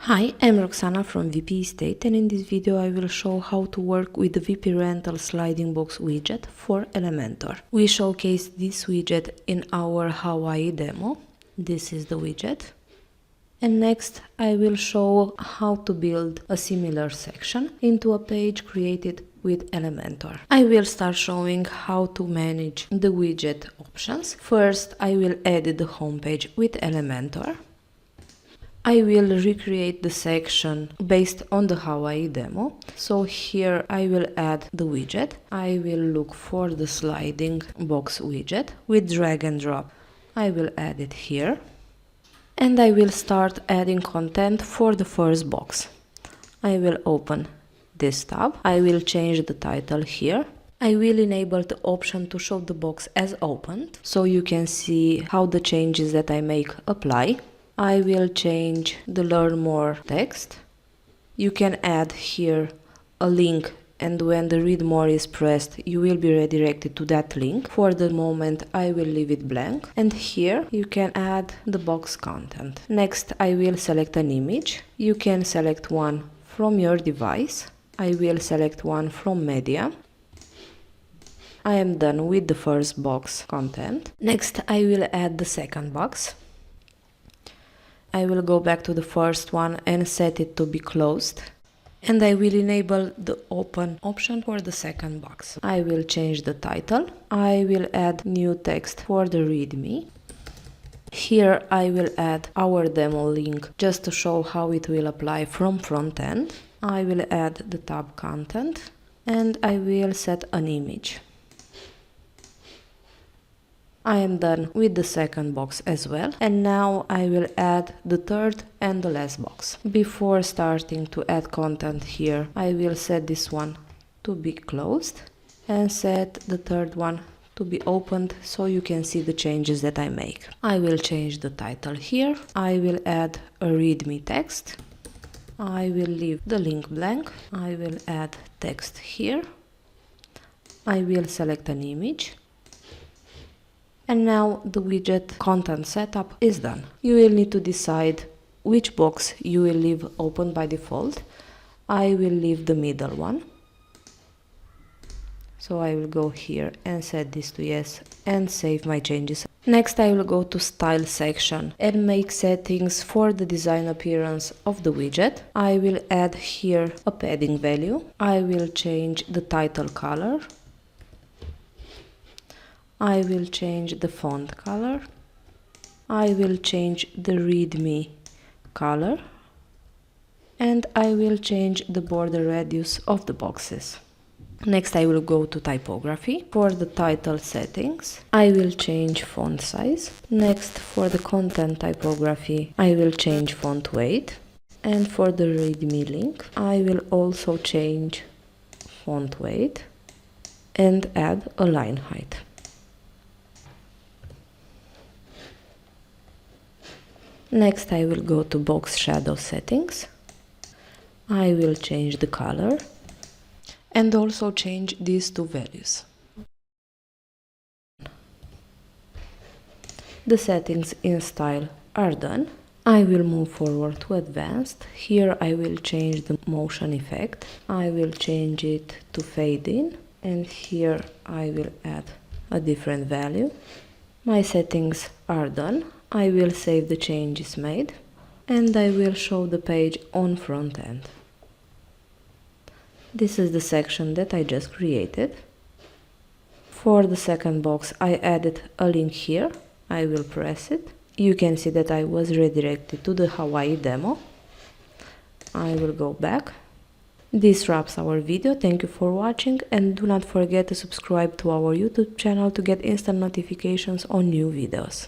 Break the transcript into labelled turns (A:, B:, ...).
A: Hi, I'm Roxana from WP Estate, and in this video I will show how to work with the WpRentals Sliding box widget for Elementor. We showcased this widget in our Hawaii demo. This is the widget. And next I will show how to build a similar section into a page created with Elementor. I will start showing how to manage the widget options. First, I will edit the homepage with Elementor. I will recreate the section based on the Hawaii demo. So here I will add the widget. I will look for the sliding box widget with drag and drop. I will add it here. And I will start adding content for the first box. I will open this tab. I will change the title here. I will enable the option to show the box as opened, so you can see how the changes that I make apply. I will change the learn more text. You can add here a link, and when the read more is pressed you will be redirected to that link. For the moment I will leave it blank, and here you can add the box content. Next I will select an image. You can select one from your device. I will select one from media. I am done with the first box content. Next I will add the second box. I will go back to the first one and set it to be closed. And I will enable the open option for the second box. I will change the title. I will add new text for the readme. Here I will add our demo link just to show how it will apply from front end. I will add the tab content and I will set an image. I am done with the second box as well, and now I will add the third and the last box. Before starting to add content here, I will set this one to be closed and set the third one to be opened so you can see the changes that I make. I will change the title here. I will add a readme text. I will leave the link blank. I will add text here. I will select an image. And now the widget content setup is done. You will need to decide which box you will leave open by default. I will leave the middle one. So I will go here and set this to yes and save my changes. Next I will go to style section and make settings for the design appearance of the widget. I will add here a padding value. I will change the title color. I will change the font color. I will change the readme color. And I will change the border radius of the boxes. Next I will go to typography. For the title settings, I will change font size. Next, for the content typography, I will change font weight. And for the readme link, I will also change font weight and add a line height. Next I will go to box shadow settings. I will change the color and also change these two values. The settings in style are done. I will move forward to advanced. Here I will change the motion effect. I will change it to fade in, and here I will add a different value. My settings are done. I will save the changes made and I will show the page on front end. This is the section that I just created. For the second box I added a link here. I will press it. You can see that I was redirected to the Hawaii demo. I will go back. This wraps our video. Thank you for watching, and do not forget to subscribe to our YouTube channel to get instant notifications on new videos.